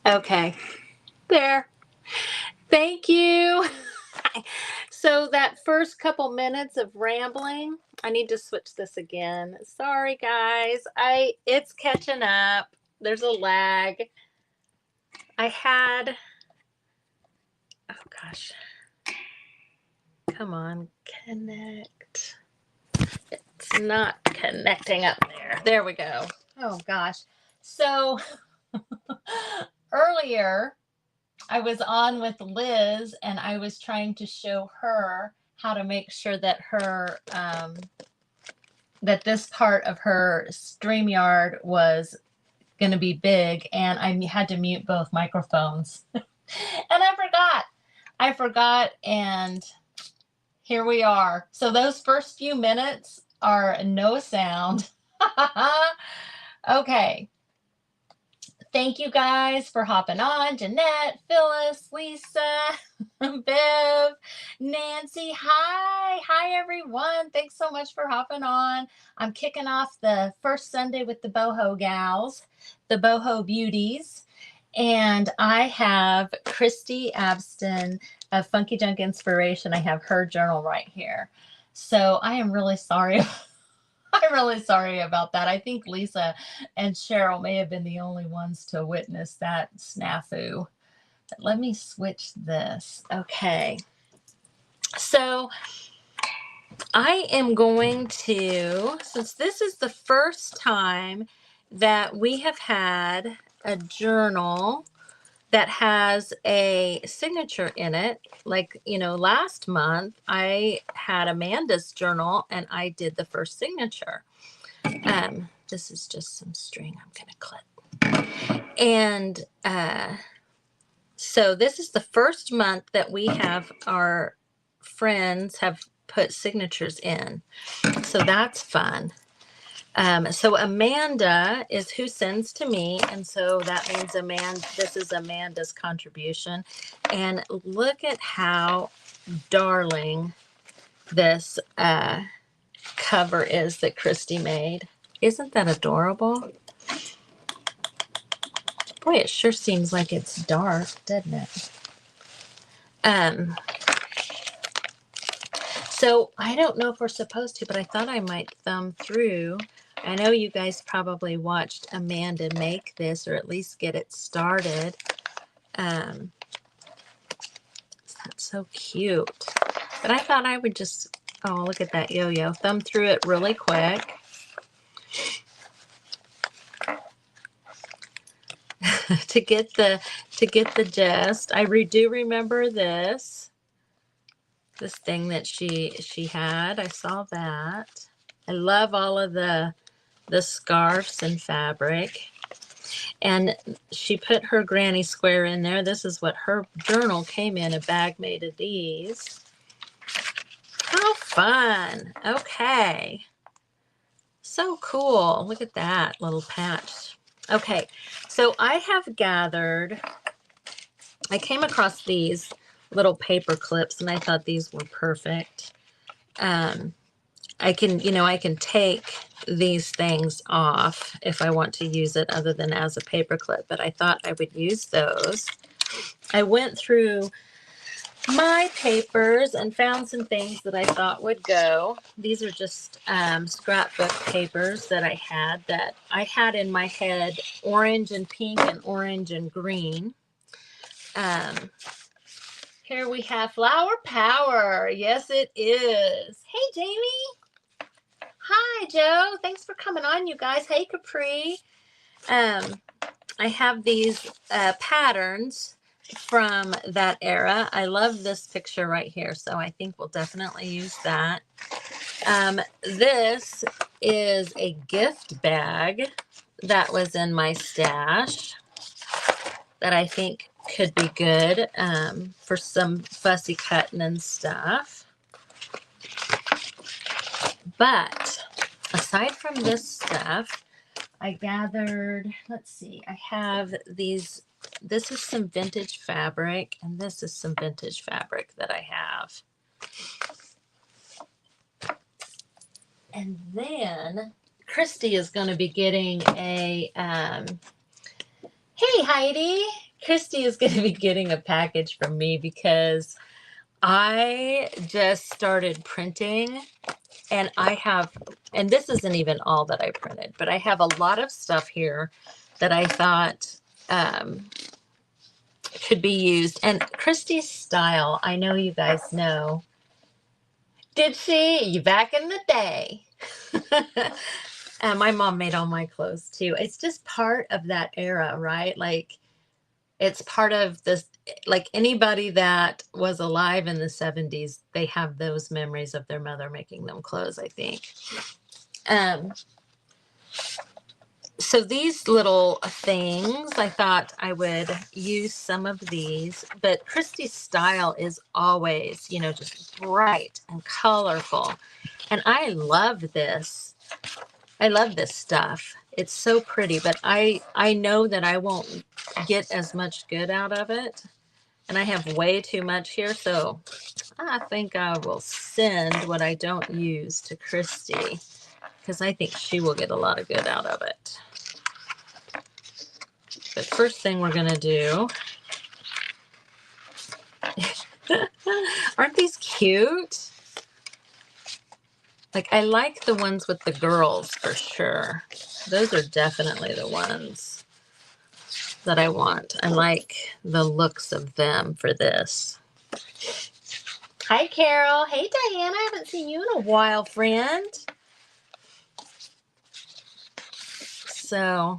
Okay, there. Thank you. So that first couple minutes of rambling, I need to switch this again. Sorry guys. It's catching up. There's a lag. I had oh gosh. Come on, connect. It's not connecting up there. There we go. Oh gosh. So earlier I was on with Liz and I was trying to show her how to make sure that her that this part of her StreamYard was going to be big, and I had to mute both microphones. And I forgot, and here we are. So those first few minutes are no sound. Okay. Thank you guys for hopping on. Jeanette, Phyllis, Lisa, Bev, Nancy. Hi everyone. Thanks so much for hopping on. I'm kicking off the first Sunday with the BOHO gals, the BOHO beauties. And I have Christy Abston of Funky Junk Inspiration. I have her journal right here. So I am really sorry. I'm really sorry about that. I think Lisa and Cheryl may have been the only ones to witness that snafu. But let me switch this. Okay. So I am going to, since this is the first time that we have had a journal that has a signature in it, like, last month I had Amanda's journal and I did the first signature. This is just some string I'm going to clip. And so this is the first month that we have our friends have put signatures in. So that's fun. So Amanda is who sends to me, and so that means this is Amanda's contribution. And look at how darling this cover is that Christy made. Isn't that adorable? Boy, it sure seems like it's dark, doesn't it? So I don't know if we're supposed to, but I thought I might thumb through. I know you guys probably watched Amanda make this, or at least get it started. That's so cute. But I thought I would just, oh, look at that yo-yo. Thumb through it really quick. to get the gist. I do remember this thing that she had. I saw that. I love all of the scarves and fabric. And she put her granny square in there. This is what her journal came in, a bag made of these. How fun. Okay. So cool. Look at that little patch. Okay. So I have gathered, I came across these little paper clips and I thought these were perfect. I can take these things off if I want to use it other than as a paper clip, but I thought I would use those. I went through my papers and found some things that I thought would go. These are just scrapbook papers that I had in my head, orange and pink and orange and green. Here we have Flower Power. Yes, it is. Hey, Jamie. Hi, Joe. Thanks for coming on, you guys. Hey, Capri. I have these patterns from that era. I love this picture right here, so I think we'll definitely use that. This is a gift bag that was in my stash that I think could be good for some fussy cutting and stuff. But aside from this stuff, I gathered, let's see, I have these, this is some vintage fabric, and this is some vintage fabric that I have. And then Christy is going to be getting a, hey Heidi, Christy is going to be getting a package from me because I just started printing, and and this isn't even all that I printed, but I have a lot of stuff here that I thought could be used. And Christy's style, I know you guys know. Did she? You back in the day. And my mom made all my clothes too. It's just part of that era, right? Like, it's part of this, like anybody that was alive in the 70s, they have those memories of their mother making them clothes, I think. So these little things, I thought I would use some of these, but Christy's style is always, you know, just bright and colorful. And I love this. I love this stuff. It's so pretty, but I know that I won't get as much good out of it. And I have way too much here, so I think I will send what I don't use to Christy because I think she will get a lot of good out of it. But first thing we're going to do, aren't these cute? Like, I like the ones with the girls for sure. Those are definitely the ones that I want. I like the looks of them for this. Hi, Carol. Hey, Diana. I haven't seen you in a while, friend. So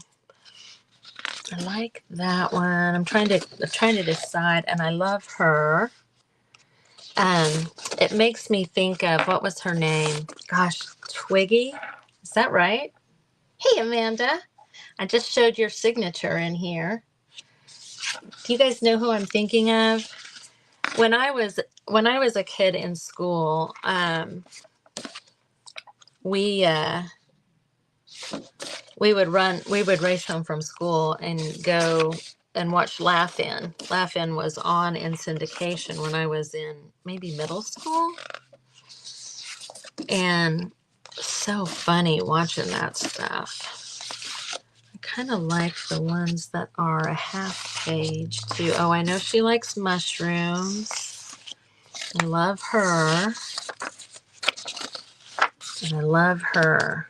I like that one. I'm trying to decide, and I love her. It makes me think of, what was her name? Gosh, Twiggy. Is that right? Hey, Amanda. I just showed your signature in here. Do you guys know who I'm thinking of? When I was a kid in school, we would race home from school and go and watch Laugh In. Laugh In was on in syndication when I was in maybe middle school. And so funny watching that stuff. I kind of like the ones that are a half page too. Oh, I know she likes mushrooms. I love her. And I love her.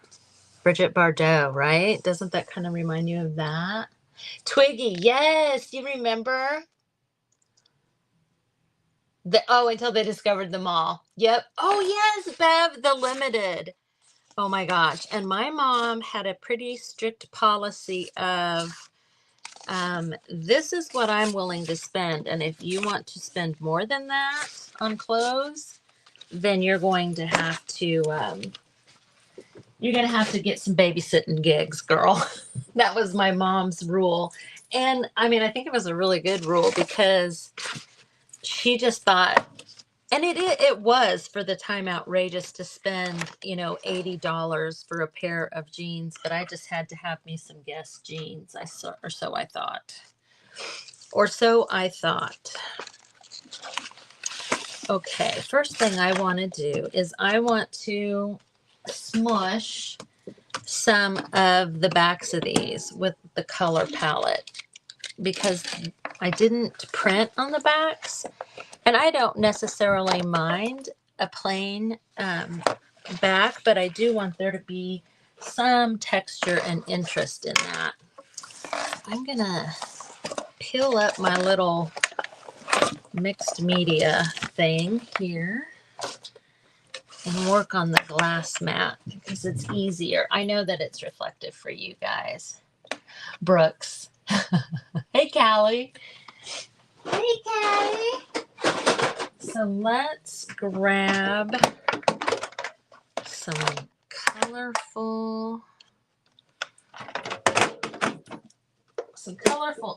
Bridget Bardot, right? Doesn't that kind of remind you of that? Twiggy, yes, you remember? Until they discovered them all. Yep. Oh, yes, Bev, the limited. Oh my gosh. And my mom had a pretty strict policy of this is what I'm willing to spend. And if you want to spend more than that on clothes, then you're going to have to get some babysitting gigs, girl. That was my mom's rule. And I mean, I think it was a really good rule because she just thought, and it was for the time outrageous to spend, you know, $80 for a pair of jeans, but I just had to have me some Guess jeans. Or so I thought. Okay, first thing I want to do is I want to smush some of the backs of these with the color palette because I didn't print on the backs, and I don't necessarily mind a plain back, but I do want there to be some texture and interest in that. I'm gonna peel up my little mixed media thing here and work on the glass mat because it's easier. I know that it's reflective for you guys. Brooks. Hey, Callie. Hey, Callie. So let's grab some colorful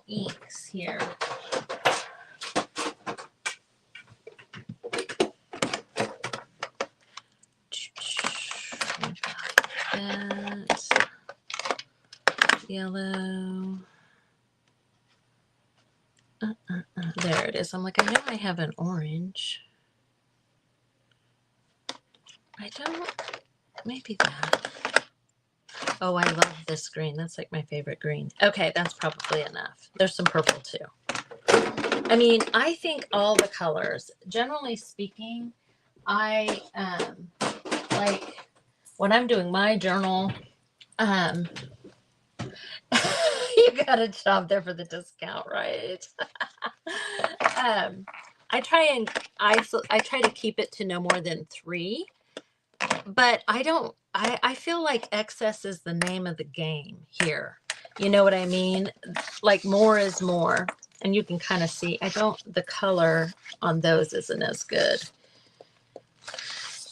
inks here. That yellow. There it is. I'm like, I know I have an orange. I don't. Maybe that. Oh, I love this green. That's like my favorite green. Okay, that's probably enough. There's some purple too. I mean, I think all the colors, generally speaking, I like when I'm doing my journal, um, you got a job there for the discount, right? I try to keep it to no more than 3, but I feel like excess is the name of the game here. You know what I mean? Like more is more. And you can kind of see, the color on those isn't as good.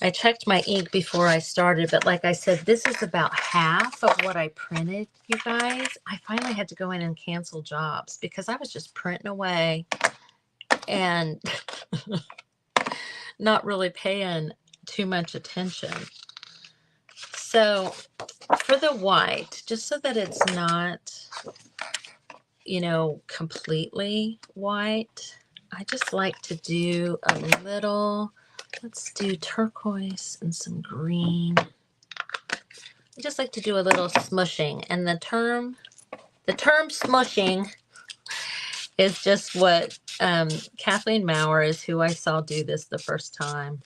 I checked my ink before I started, but like I said, this is about half of what I printed, you guys. I finally had to go in and cancel jobs because I was just printing away and not really paying too much attention. So for the white, just so that it's not, completely white, I just like to do a little, let's do turquoise and some green. I just like to do a little smushing, and the term smushing is just what Kathleen Maurer is who I saw do this the first time,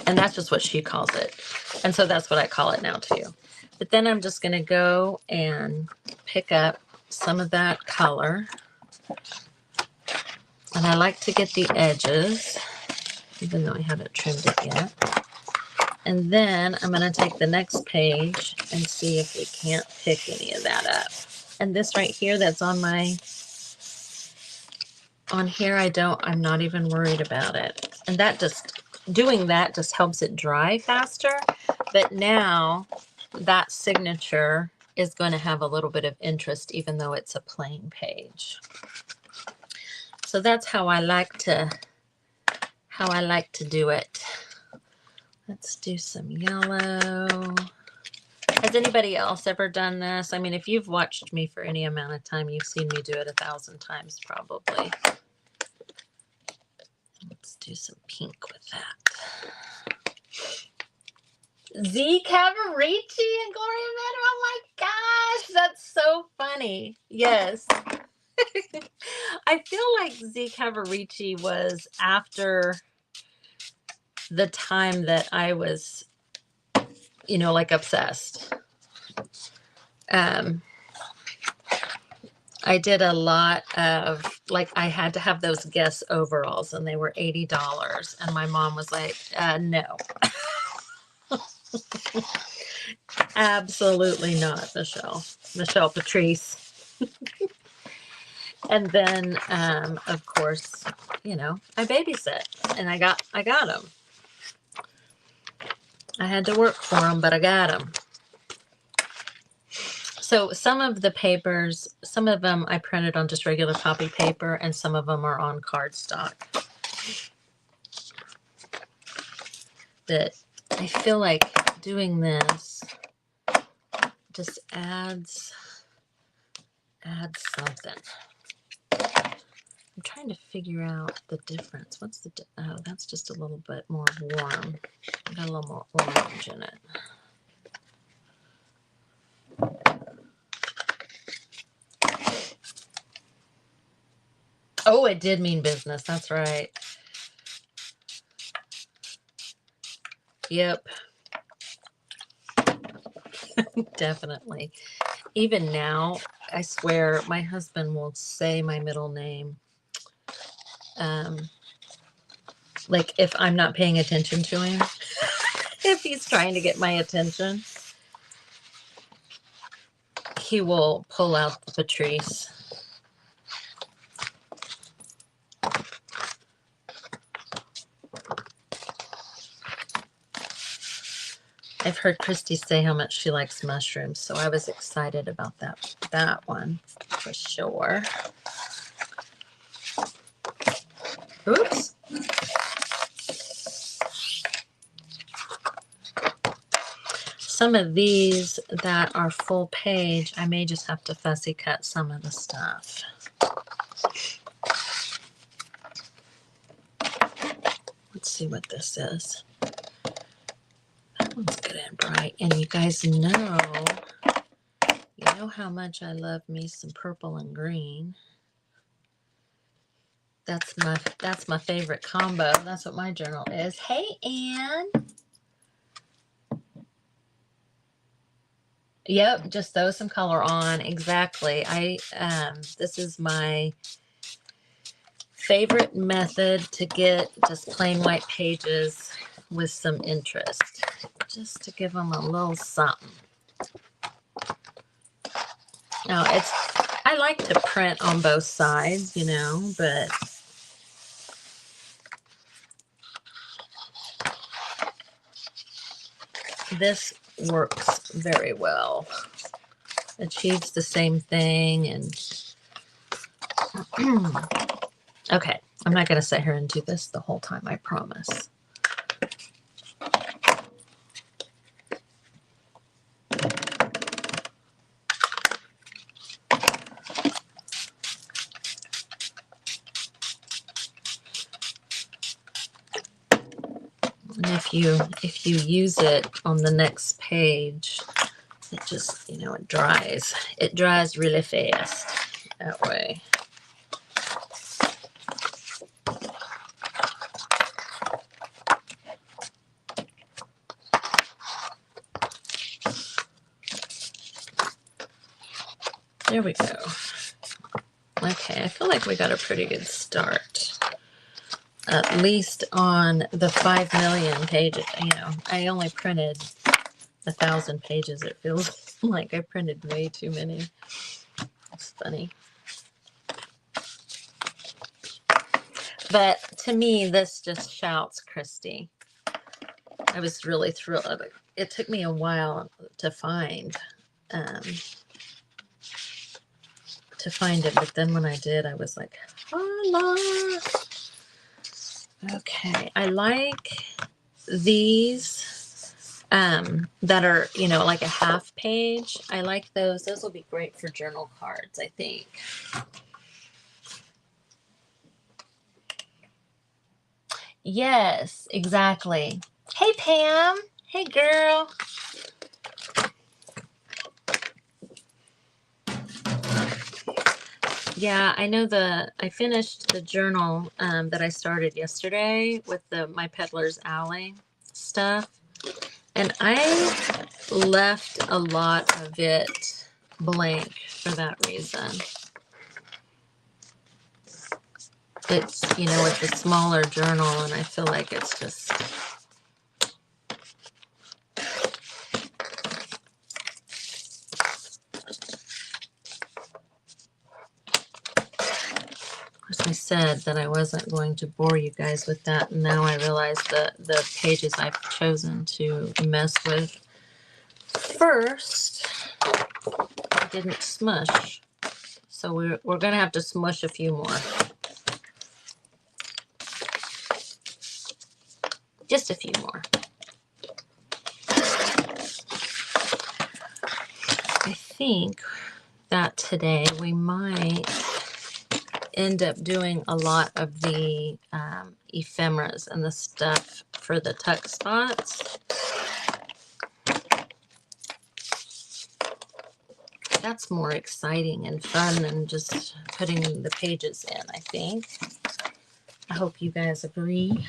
and that's just what she calls it, and so that's what I call it now too. But then I'm just going to go and pick up some of that color, and I like to get the edges, even though I haven't trimmed it yet. And then I'm going to take the next page and see if we can't pick any of that up. And this right here that's on here, I'm not even worried about it. And doing that just helps it dry faster. But now that signature is going to have a little bit of interest, even though it's a plain page. So that's how I like to do it. Let's do some yellow. Has anybody else ever done this? I mean, if you've watched me for any amount of time, you've seen me do it 1,000 times probably. Let's do some pink with that. Z Cavaricci and Gloria Manor. Oh my gosh, that's so funny. Yes. I feel like Z Cavaricci was after the time that I was, like obsessed. I did a lot of, like, I had to have those Guess overalls, and they were $80. And my mom was like, no. Absolutely not, Michelle Patrice. And then, of course, I babysit, and I got them. I had to work for them, but I got them. So some of the papers, some of them I printed on just regular copy paper, and some of them are on cardstock. But I feel like doing this just adds something. I'm trying to figure out the difference. What's the, oh, that's just a little bit more warm. Got a little more orange in it. Oh, it did mean business. That's right. Yep. Definitely. Even now, I swear, my husband will say my middle name. Like if I'm not paying attention to him, if he's trying to get my attention, he will pull out the Patrice. I've heard Christy say how much she likes mushrooms, so I was excited about that one for sure. Oops. Some of these that are full page, I may just have to fussy cut some of the stuff. Let's see what this is. That one's good and bright. And you guys know how much I love me some purple and green. That's my favorite combo. That's what my journal is. Hey, Anne. Yep, just throw some color on. Exactly. This is my favorite method to get just plain white pages with some interest, just to give them a little something. Now, I like to print on both sides, you know, but this works very well. Achieves the same thing. And okay, I'm not going to sit here and do this the whole time, I promise. And if you use it on the next page, it just, you know, it dries. It dries really fast that way. There we go. Okay, I feel like we got a pretty good start. At least on the 5 million pages. You know, I only printed 1,000 pages. It feels like I printed way too many. It's funny. But to me, this just shouts Christy. I was really thrilled. It took me a while to find it, but then when I did, I was like, hola. Okay, I like these that are, you know, like a half page. I like those. Those will be great for journal cards, I think. Yes, exactly. Hey, Pam. Hey, girl. Yeah, I know I finished the journal that I started yesterday with my Peddler's Alley stuff. And I left a lot of it blank for that reason. It's, you know, it's a smaller journal, and I feel like it's just... Of course, I said that I wasn't going to bore you guys with that, and now I realize that the pages I've chosen to mess with first didn't smush. So we're going to have to smush a few more. Just a few more. I think that today we might end up doing a lot of the ephemeras and the stuff for the tuck spots. That's more exciting and fun than just putting the pages in, I think. I hope you guys agree.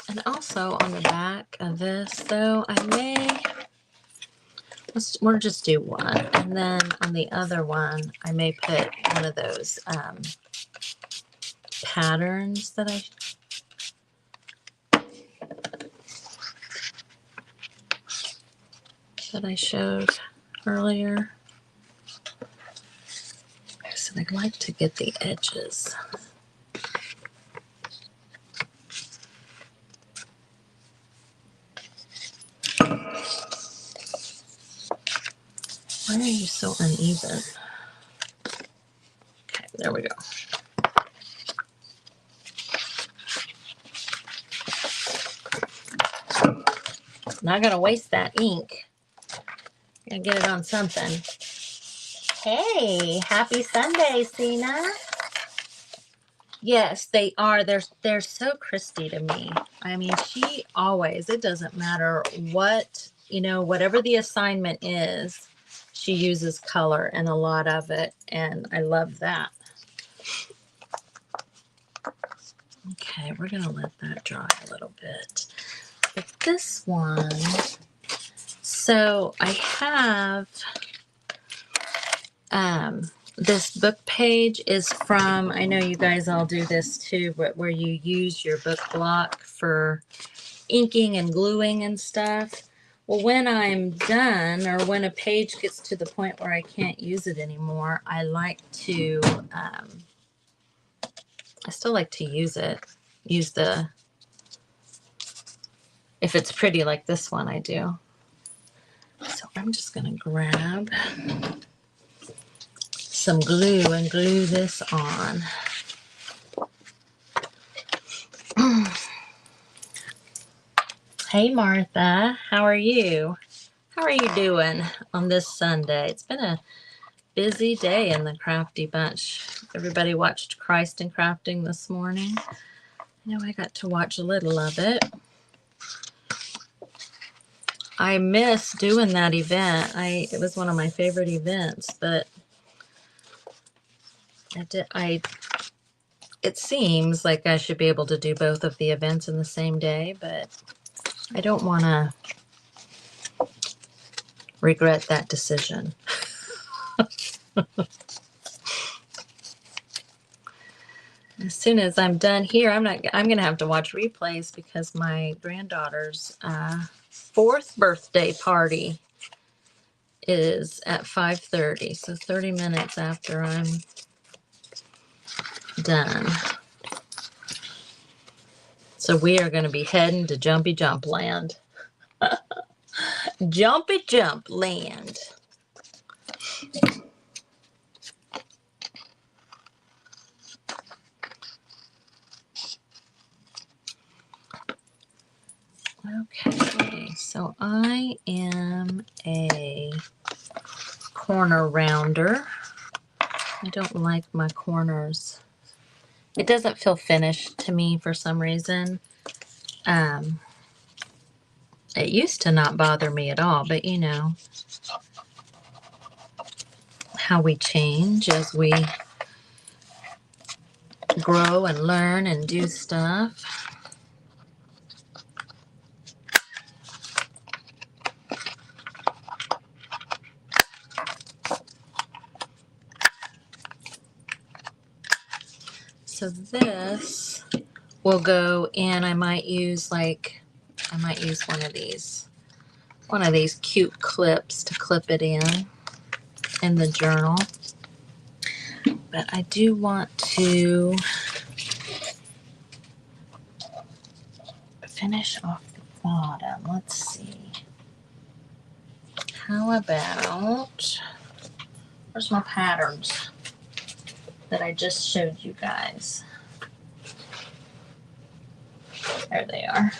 And also on the back of this, though, we'll just do one. And then on the other one, I may put one of those patterns that I showed earlier. So I'd like to get the edges. Why are you so uneven? Okay, there we go. Not gonna waste that ink. Gotta get it on something. Hey, happy Sunday, Cena. Yes, they are. They're so Christy to me. I mean, she always, it doesn't matter what, whatever the assignment is, she uses color and a lot of it, and I love that. Okay, we're gonna let that dry a little bit. But this one, so I have this book page is from, I know you guys all do this too, but where you use your book block for inking and gluing and stuff. Well, when I'm done, or when a page gets to the point where I can't use it anymore, I like to, I still like to use it. Use the, if it's pretty like this one, I do. So I'm just going to grab some glue and glue this on. Hey Martha, how are you? How are you doing on this Sunday? It's been a busy day in the Crafty Bunch. Everybody watched Christ in Crafting this morning. I know I got to watch a little of it. I miss doing that event. It was one of my favorite events, but it seems like I should be able to do both of the events in the same day, but I don't want to regret that decision. As soon as I'm done here, I'm going to have to watch replays because my granddaughter's 4th birthday party is at 5:30, so 30 minutes after I'm done. So we are going to be heading to Jumpy Jump Land. Jumpy Jump Land. Okay, so I am a corner rounder. I don't like my corners. It doesn't feel finished to me for some reason. It used to not bother me at all, but you know how we change as we grow and learn and do stuff. So this will go in. I might use one of these cute clips to clip it in the journal. But I do want to finish off the bottom. Let's see. How about, where's my patterns that I just showed you guys? There they are.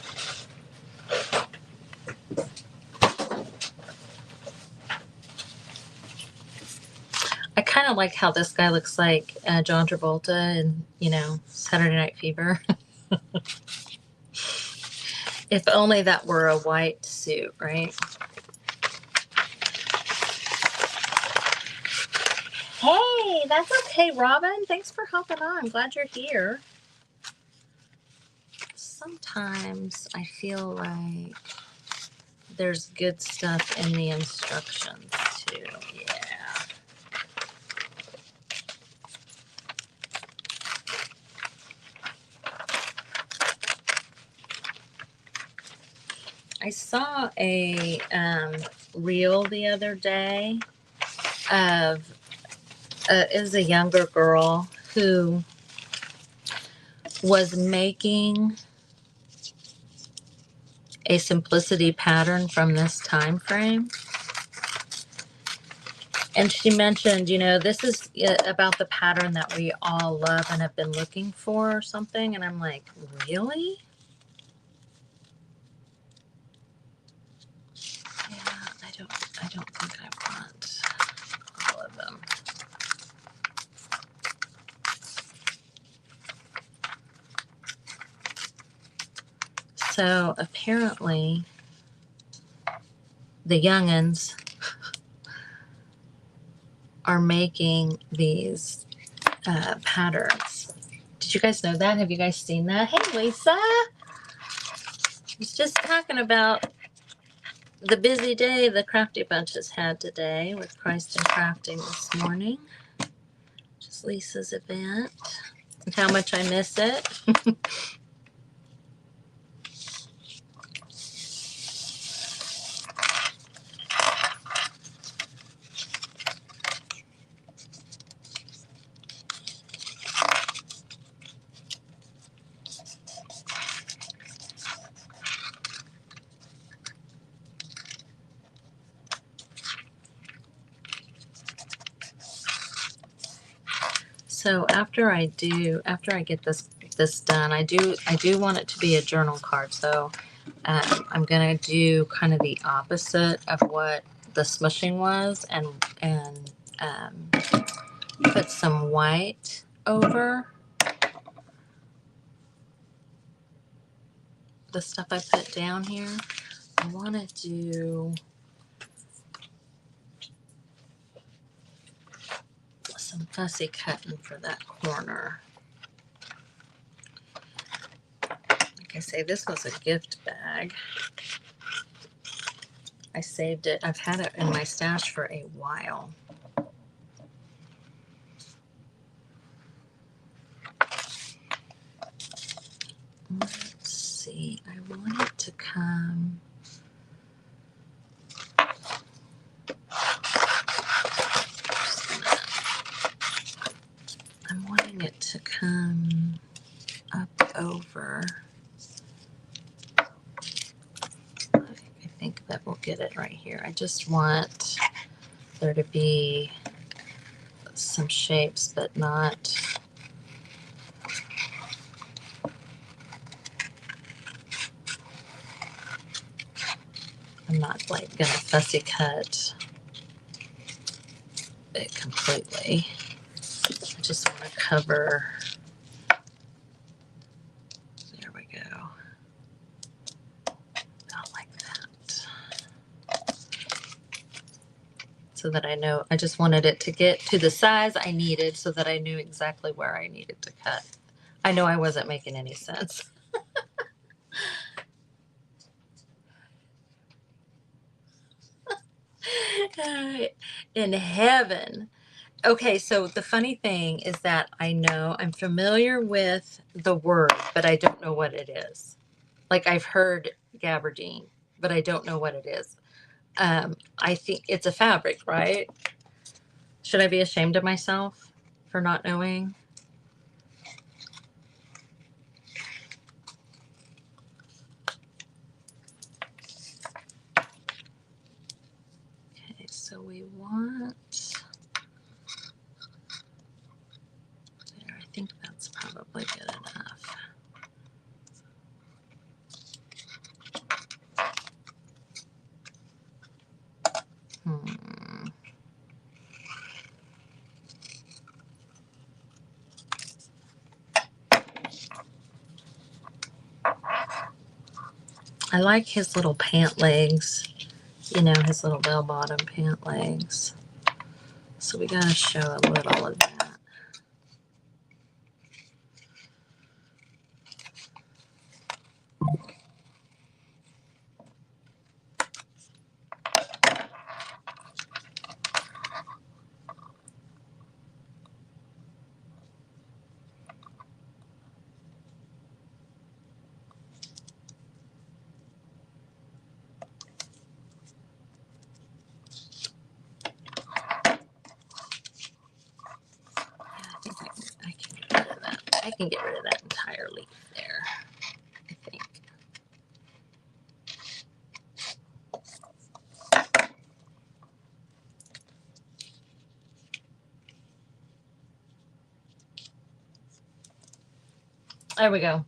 I kind of like how this guy looks like John Travolta in, Saturday Night Fever. If only that were a white suit, right? Hey, that's okay, Robin. Thanks for hopping on. I'm glad you're here. Sometimes I feel like there's good stuff in the instructions too. Yeah. I saw a reel the other day of is a younger girl who was making a simplicity pattern from this time frame. And she mentioned, this is about the pattern that we all love and have been looking for or something. And I'm like, really? Yeah, I don't think I want all of them. So apparently the youngins are making these patterns. Did you guys know that? Have you guys seen that? Hey, Lisa. I was just talking about the busy day the Crafty Bunch has had today with Christ and Crafting this morning. Just Lisa's event. And how much I miss it. So after I get this done, I do want it to be a journal card. So I'm gonna do kind of the opposite of what the smushing was, and put some white over the stuff I put down here. I want to do some fussy cutting for that corner. Like I say, this was a gift bag. I saved it. I've had it in my stash for a while. Let's see. I want it to come. I'm wanting it to come up over. I think that will get it right here. I just want there to be some shapes, but not. I'm not like gonna fussy cut it completely. I just want to cover. There we go. Not like that. So that I know, I just wanted it to get to the size I needed so that I knew exactly where I needed to cut. I know I wasn't making any sense. In heaven. Okay, so the funny thing is that I know I'm familiar with the word, but I don't know what it is. Like I've heard gabardine, but I don't know what it is. I think it's a fabric, right? Should I be ashamed of myself for not knowing? Okay, so we want. There, I think that's probably good enough. I like his little pant legs, you know, his little bell-bottom pant legs. So we gotta show a little of that. I can get rid of that entire leaf there, I think. There we go.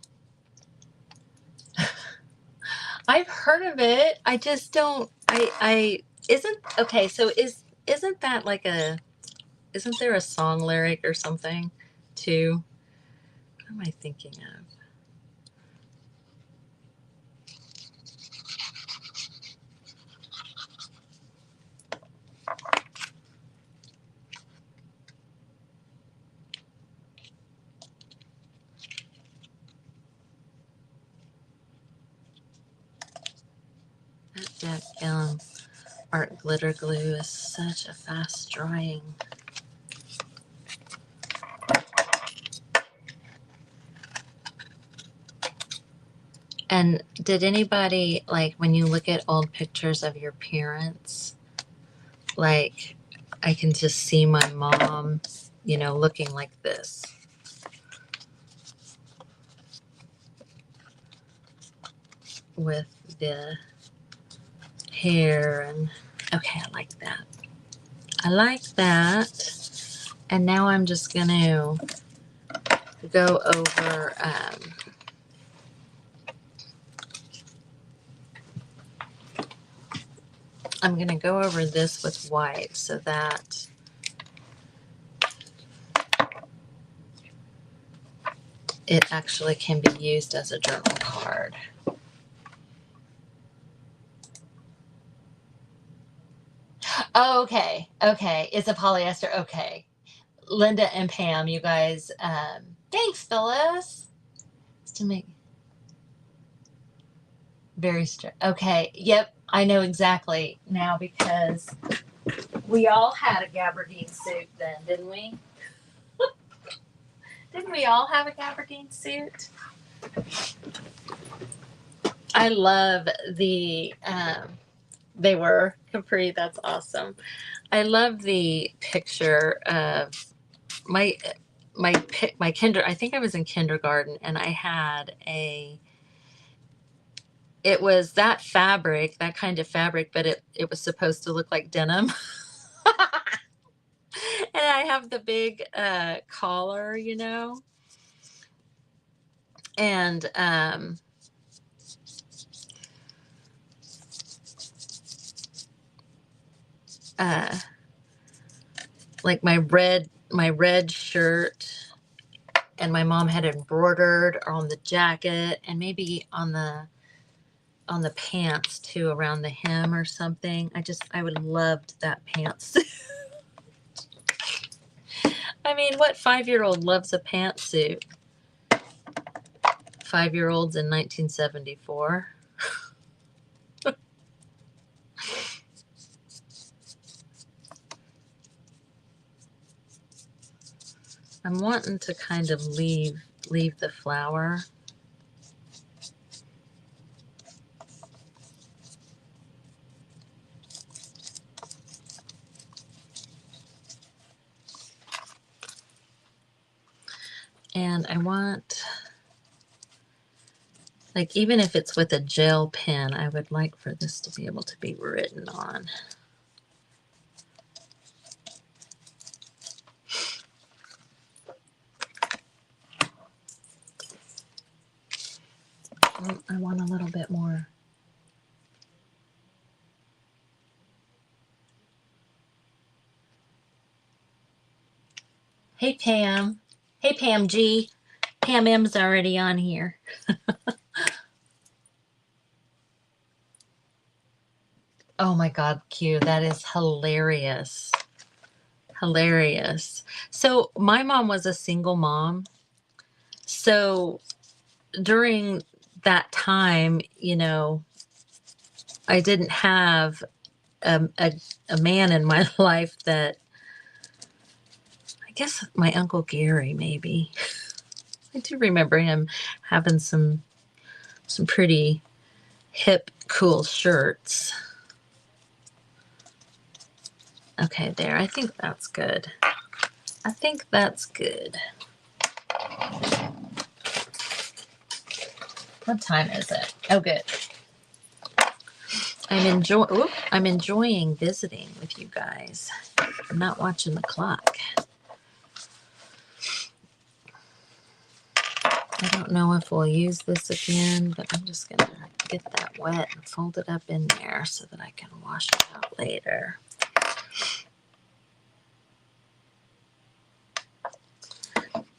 I've heard of it. I just don't, okay, so isn't that like isn't there a song lyric or something too? What am I thinking of? That art glitter glue is such a fast drying. And did anybody, like, when you look at old pictures of your parents, like, I can just see my mom, you know, looking like this. With the hair and, okay, I like that. I like that. And now I'm just going to go over, I'm going to go over this with white so that it actually can be used as a journal card. Oh, okay. Okay. It's a polyester. Okay. Linda and Pam, you guys, thanks, Phyllis. To make very strict. Okay. Yep. I know exactly now because we all had a gabardine suit then, didn't we? Didn't we all have a gabardine suit? I love the, they were capri. That's awesome. I love the picture of my I think I was in kindergarten and I had it was that fabric, that kind of fabric, but it was supposed to look like denim. And I have the big collar, you know. And like my red shirt, and my mom had embroidered on the jacket and maybe on the pants too, around the hem or something. I would loved that pants. I mean, what 5-year-old loves a pantsuit? 5-year-olds in 1974. I'm wanting to kind of leave the flower. And I want, like, even if it's with a gel pen, I would like for this to be able to be written on. I want a little bit more. Hey, Pam. Hey, Pam G. Pam M's already on here. Oh my God, Q, that is hilarious. Hilarious. So my mom was a single mom. So during that time, you know, I didn't have a man in my life that, I guess my Uncle Gary, maybe. I do remember him having some pretty hip, cool shirts. Okay, there. I think that's good. I think that's good. What time is it? Oh, good. I'm enjoying visiting with you guys. I'm not watching the clock. I don't know if we'll use this again, but I'm just going to get that wet and fold it up in there so that I can wash it out later.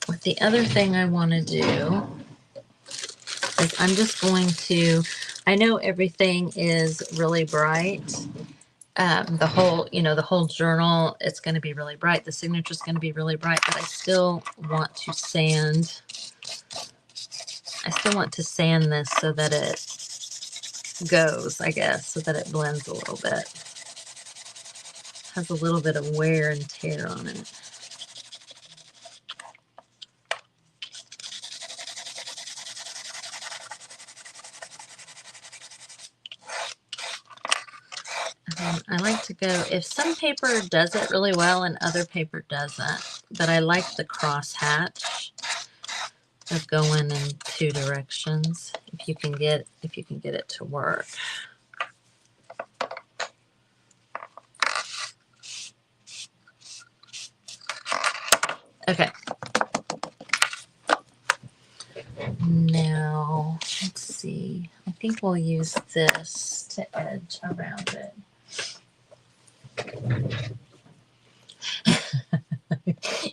But the other thing I want to do is I'm just going to, I know everything is really bright. The whole journal, it's going to be really bright. The signature is going to be really bright, but I still want to sand. I still want to sand this so that goes, I guess, so that it blends a little bit. Has a little bit of wear and tear on it. I like to go, if some paper does it really well and other paper doesn't, but I like the crosshatch of going in two directions if you can get it to work. Okay. Now, let's see. I think we'll use this to edge around it.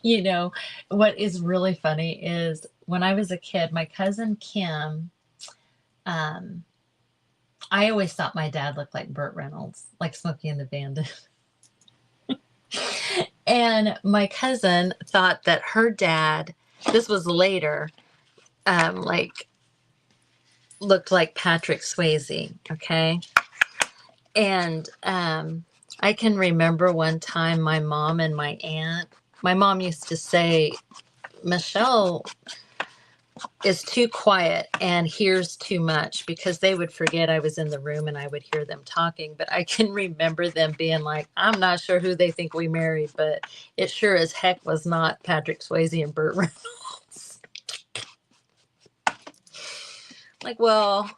You know, what is really funny is when I was a kid, my cousin Kim, I always thought my dad looked like Burt Reynolds, like Smokey and the Bandit. And my cousin thought that her dad, this was later, like looked like Patrick Swayze, okay? And I can remember one time my mom and my aunt, my mom used to say, Michele is too quiet and hears too much, because they would forget I was in the room and I would hear them talking. But I can remember them being like, I'm not sure who they think we married, but it sure as heck was not Patrick Swayze and Burt Reynolds. Like, well,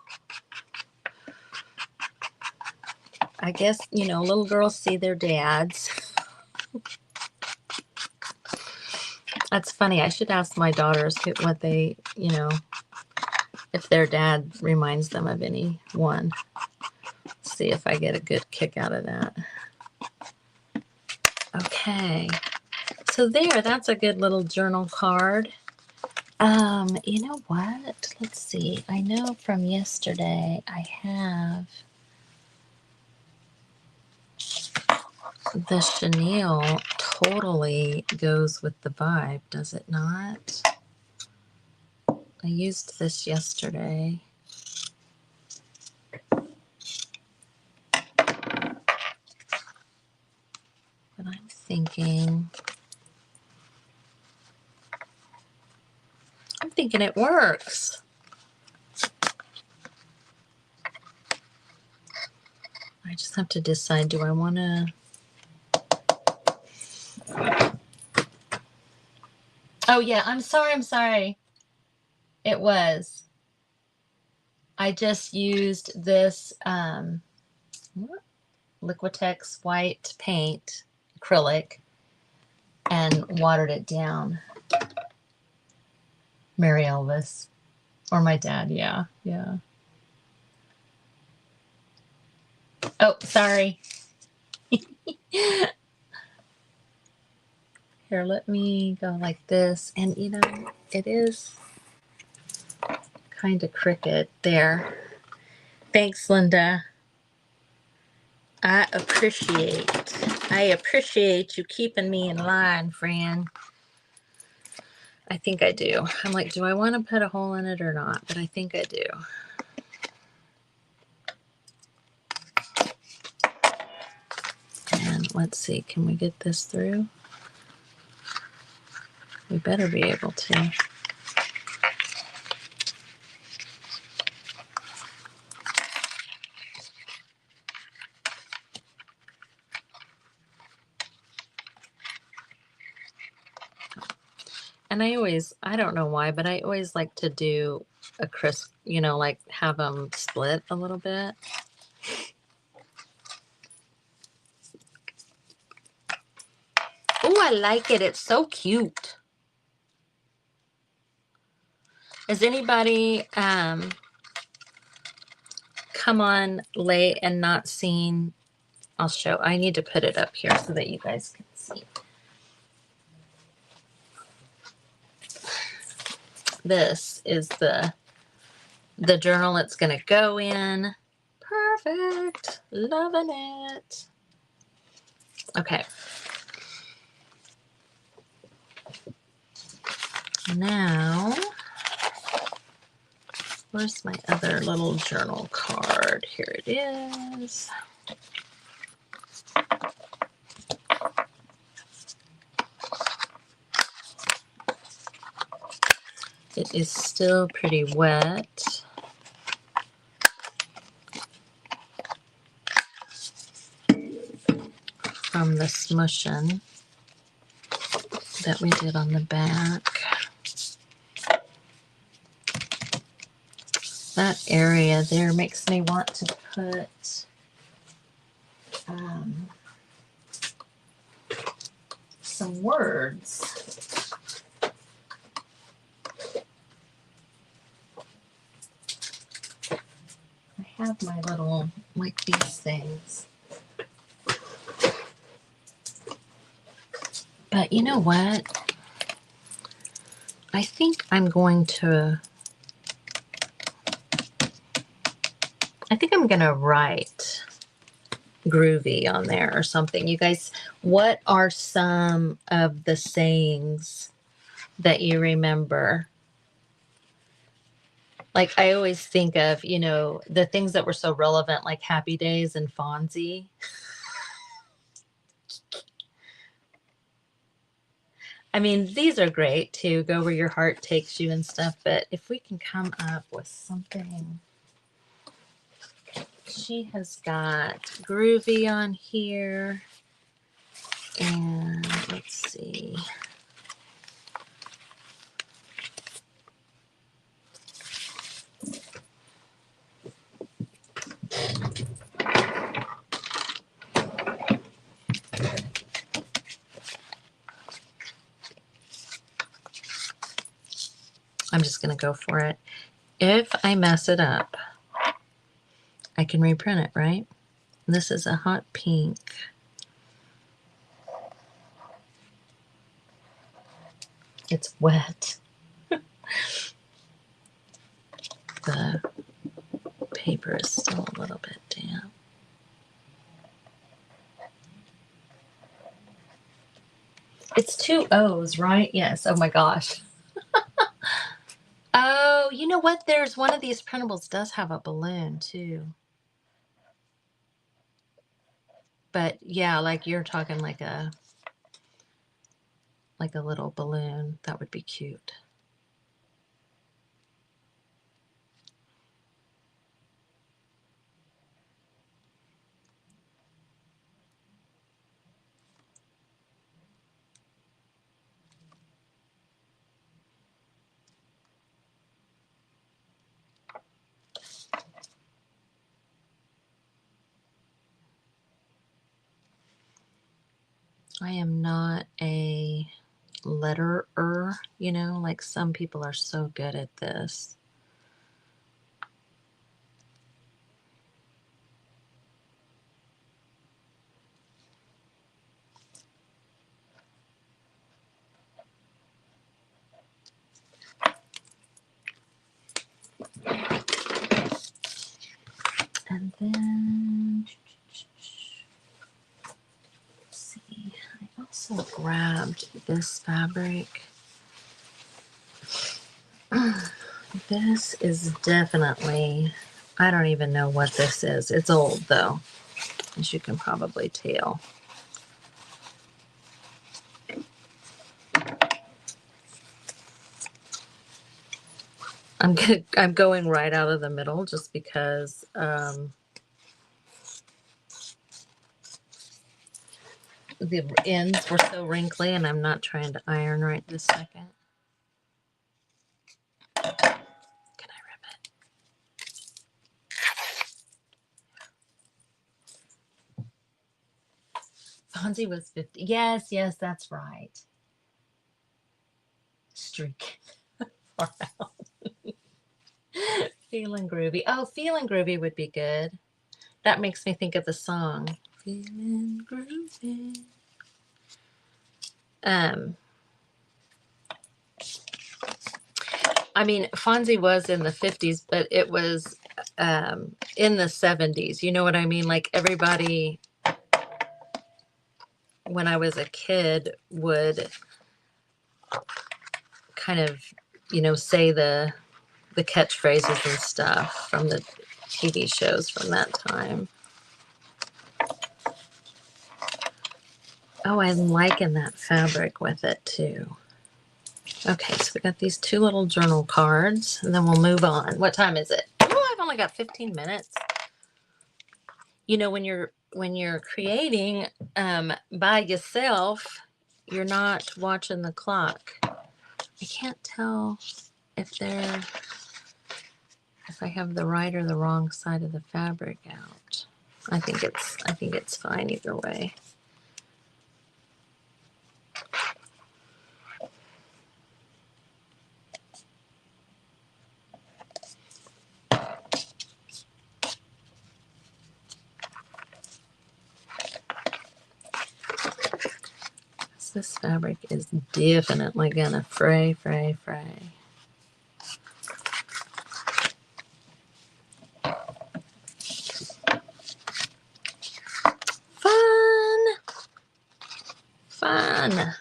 I guess, you know, little girls see their dads. That's funny. I should ask my daughters what they, you know, if their dad reminds them of anyone. See if I get a good kick out of that. Okay. So there, that's a good little journal card. You know what? Let's see. I know from yesterday I have the chenille totally goes with the vibe, does it not? I used this yesterday. But I'm thinking it works. I just have to decide, do I want to... Oh yeah, I'm sorry. It was. I just used this Liquitex white paint, acrylic, and watered it down. Mary Elvis. Or my dad, yeah. Oh, sorry. Here, let me go like this. And, you know, it is kind of crooked there. Thanks, Linda. I appreciate you keeping me in line, friend. I think I do. I'm like, do I want to put a hole in it or not? But I think I do. And let's see, can we get this through? We better be able to. And I don't know why, but I always like to do a crisp, you know, like have them split a little bit. Oh, I like it. It's so cute. Has anybody come on late and not seen? I'll show. I need to put it up here so that you guys can see. This is the journal it's going to go in. Perfect. Loving it. Okay. Now, Where's my other little journal card? Here it is. It is still pretty wet. From the smushing that we did on the back. That area there makes me want to put some words. I have my little, like these things. But you know what? I think I'm going to write groovy on there or something. You guys, what are some of the sayings that you remember? Like I always think of, you know, the things that were so relevant, like Happy Days and Fonzie. I mean, these are great too. Go where your heart takes you and stuff. But if we can come up with something. She has got groovy on here. And let's see. I'm just going to go for it. If I mess it up, I can reprint it, right? This is a hot pink. It's wet. The paper is still a little bit damp. It's 2 O's, right? Yes. Oh my gosh. Oh, you know what? There's one of these printables does have a balloon too. But yeah, like you're talking like a little balloon. That would be cute. I am not a letterer, you know, like some people are so good at this. And then, let's see, I also grabbed this fabric. This is definitely, I don't even know what this is. It's old though, as you can probably tell. I'm going right out of the middle just because the ends were so wrinkly and I'm not trying to iron right this second. Can I rip it? Fonzie was 50. Yes, yes, that's right. Streak. Far out. Feeling groovy. Oh, feeling groovy would be good. That makes me think of the song. Feeling groovy. I mean, Fonzie was in the 50s, but it was in the 70s. You know what I mean? Like everybody, when I was a kid, would kind of, you know, say the the catchphrases and stuff from the TV shows from that time. Oh, I'm liking that fabric with it too. Okay, so we got these 2 little journal cards, and then we'll move on. What time is it? Oh, I've only got 15 minutes. You know, when you're creating by yourself, you're not watching the clock. I can't tell if I have the right or the wrong side of the fabric out. I think it's fine either way. This fabric is definitely gonna fray. Fun.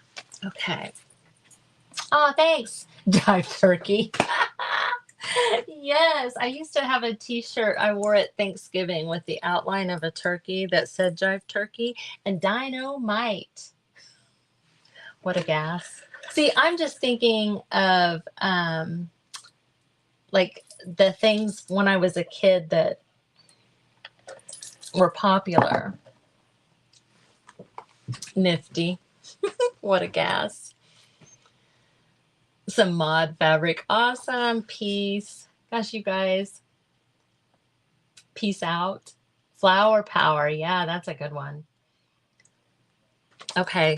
Okay. Oh, thanks. Jive turkey. Yes, I used to have a t-shirt I wore at Thanksgiving with the outline of a turkey that said Jive turkey and dynamite. What a gas. See, I'm just thinking of like the things when I was a kid that were popular. Nifty. What a gas. Some mod fabric. Awesome. Peace. Gosh, you guys. Peace out. Flower power. Yeah, that's a good one. Okay.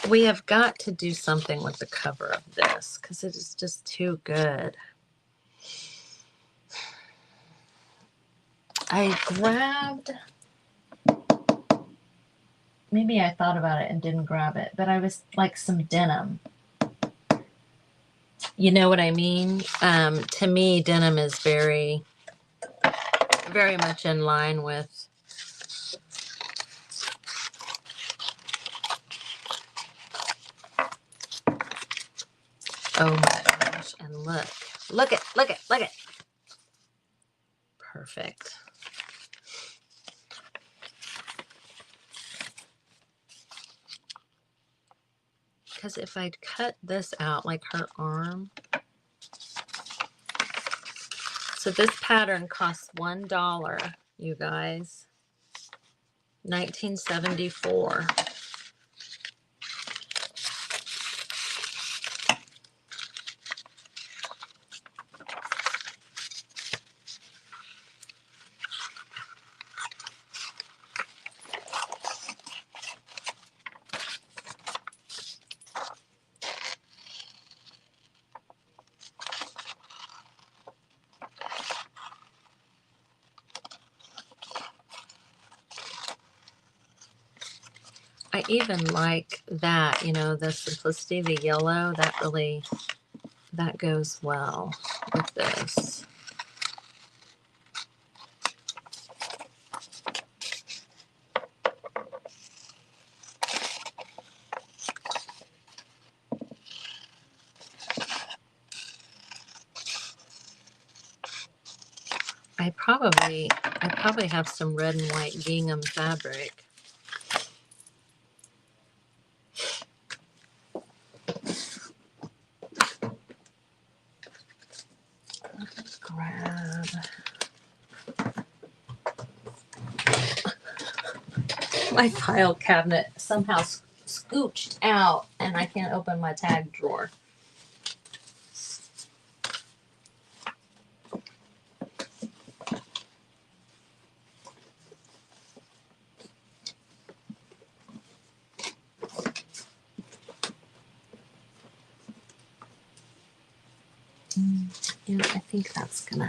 We have got to do something with the cover of this because it is just too good. I grabbed, maybe I thought about it and didn't grab it, but I was like some denim. You know what I mean? To me, denim is very, very much in line with oh my gosh, and look it. Perfect. Because if I'd cut this out like her arm, so this pattern costs $1, you guys. 1974. I even like that, you know, the simplicity, the yellow, that goes well with this. I probably have some red and white gingham fabric. Grab. My file cabinet somehow scooched out and I can't open my tag drawer. Yeah, I think that's gonna.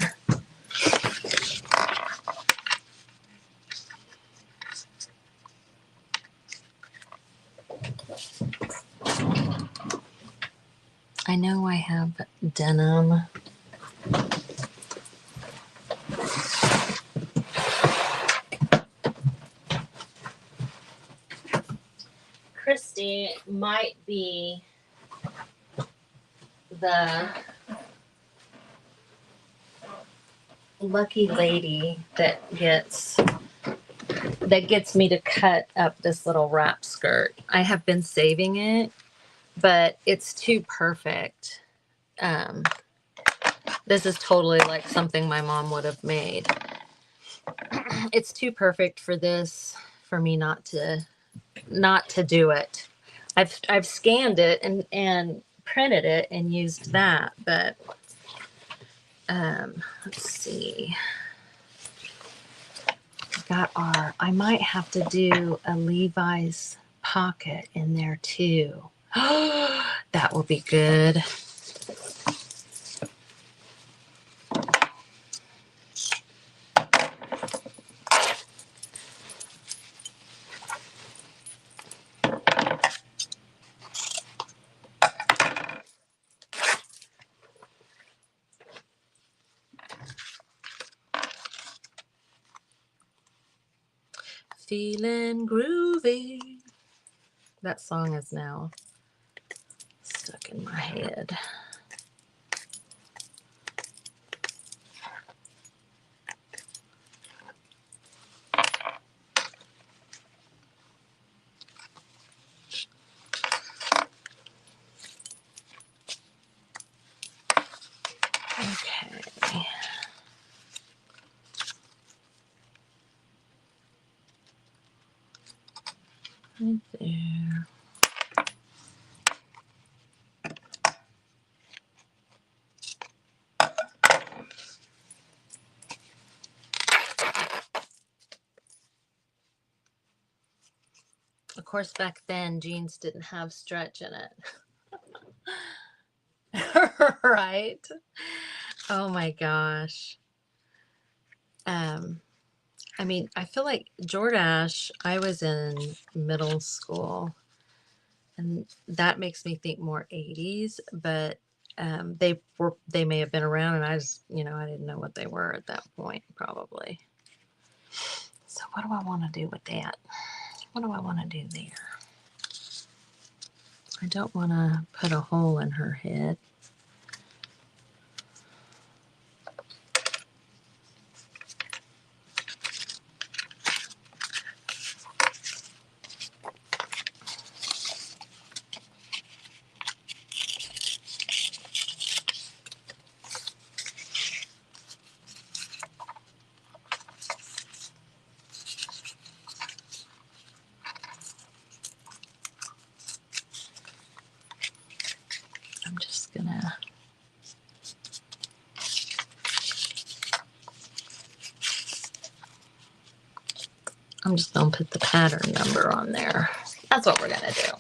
I know I have denim. Christy might be the lucky lady that gets me to cut up this little wrap skirt. I have been saving it, but it's too perfect. This is totally like something my mom would have made. It's too perfect for this, for me not to do it. I've scanned it and printed it and used that, but let's see. I might have to do a Levi's pocket in there too. That will be good. Feeling groovy. That song is now stuck in my head. Okay. Right there. Of course, back then jeans didn't have stretch in it. Right? Oh my gosh. I mean, I feel like Jordache, I was in middle school, and that makes me think more 80s, but they may have been around, and I just, I didn't know what they were at that point, probably. So what do I want to do with that? What do I want to do there? I don't want to put a hole in her head. I'm just gonna put the pattern number on there. That's what we're gonna do.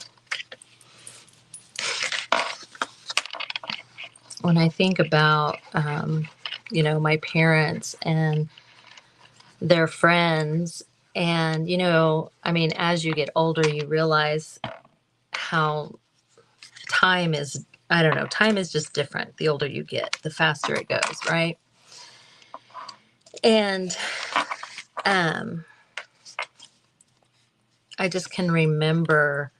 When I think about, my parents and their friends, and, I mean, as you get older, you realize how time is, I don't know, time is just different. The older you get, the faster it goes, right? And I just can remember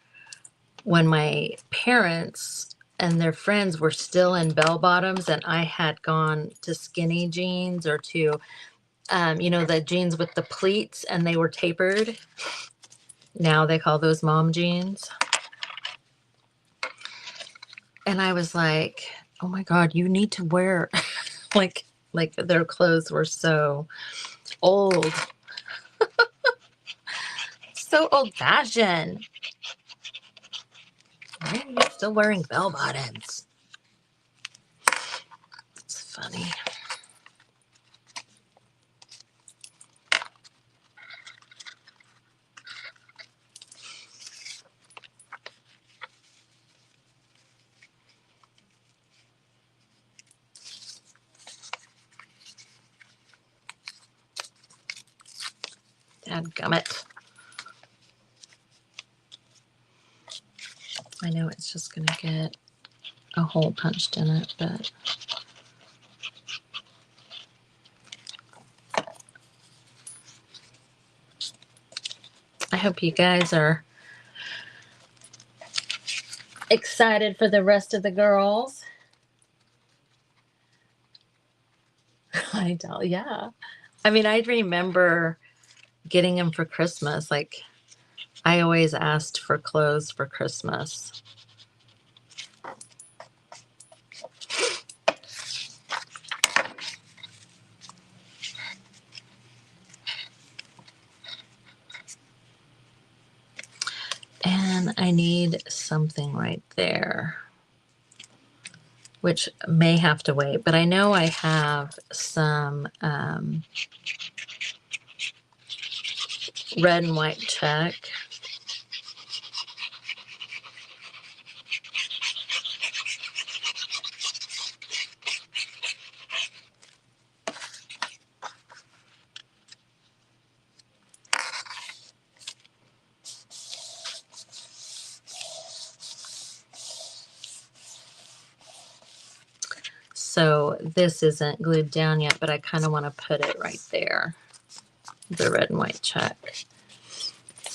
when my parents and their friends were still in bell bottoms, and I had gone to skinny jeans, or to, the jeans with the pleats, and they were tapered. Now they call those mom jeans. And I was like, oh my God, you need to wear like their clothes were so old. So old fashioned. Why are you still wearing bell bottoms? It's funny. Dadgummit. I know it's just going to get a hole punched in it, but I hope you guys are excited for the rest of the girls. I tell, yeah. I mean, I remember getting him for Christmas. Like, I always asked for clothes for Christmas. And I need something right there, which may have to wait, but I know I have some red and white check. So this isn't glued down yet, but I kind of want to put it right there, the red and white check.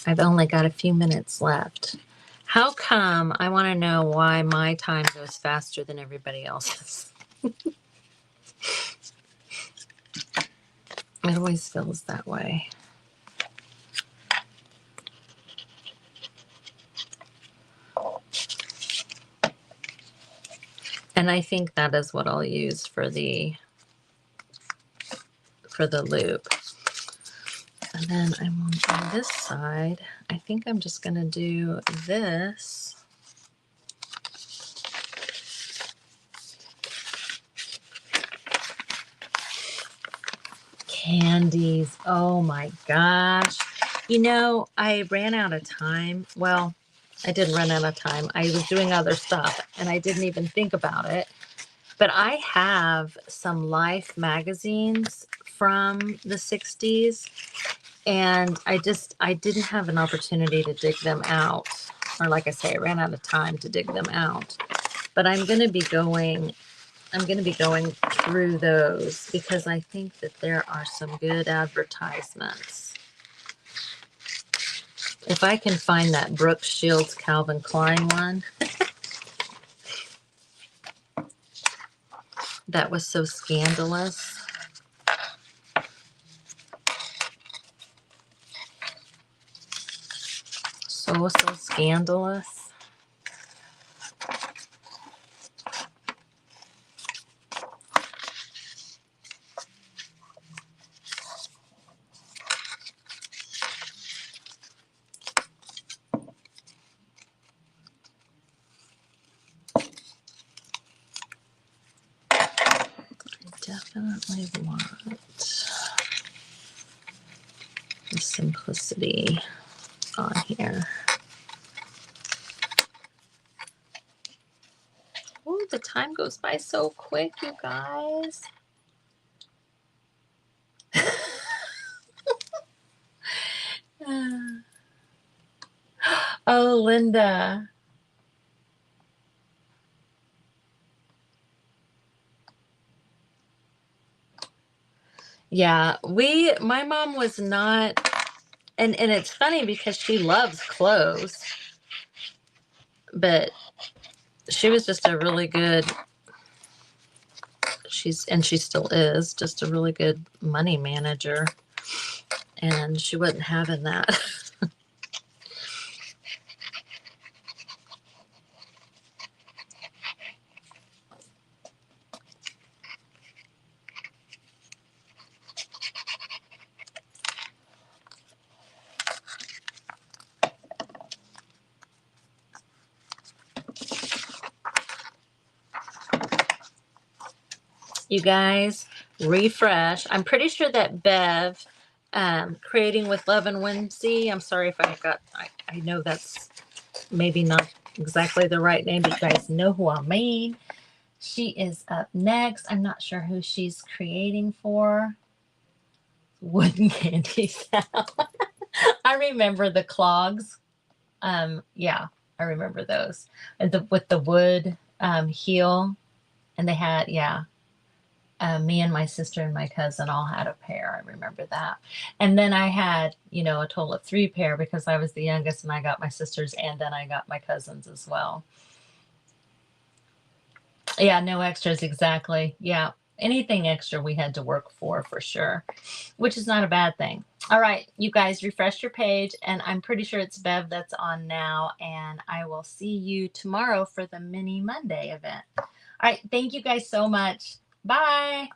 I've only got a few minutes left. How come? I want to know why my time goes faster than everybody else's. It always feels that way. And I think that is what I'll use for the loop. And then I'm on this side. I think I'm just going to do this. Candies. Oh my gosh. You know, I ran out of time. Well, I didn't run out of time. I was doing other stuff and I didn't even think about it. But I have some Life magazines from the 60s. And I didn't have an opportunity to dig them out. Or like I say, I ran out of time to dig them out. But I'm going to be going through those because I think that there are some good advertisements. If I can find that Brooke Shields Calvin Klein one. That was so scandalous. So scandalous. Definitely want the simplicity on here. Oh, the time goes by so quick, you guys. Oh, Linda. Yeah, my mom was not, and it's funny because she loves clothes, but she was just a really good, she still is, just a really good money manager, and she wasn't having that. You guys, refresh. I'm pretty sure that Bev, Creating with Love and Whimsy, I'm sorry if I know that's maybe not exactly the right name, but you guys know who I mean. She is up next. I'm not sure who she's creating for. Wooden candy sound. I remember the clogs. Yeah, I remember those. And with the wood heel. And they had, yeah. Me and my sister and my cousin all had a pair. I remember that. And then I had, a total of 3 pair because I was the youngest and I got my sisters and then I got my cousins as well. Yeah, no extras. Exactly. Yeah. anything extra we had to work for sure, which is not a bad thing. All right, you guys refresh your page, and I'm pretty sure it's Bev that's on now, and I will see you tomorrow for the mini Monday event. All right, thank you guys so much. Bye.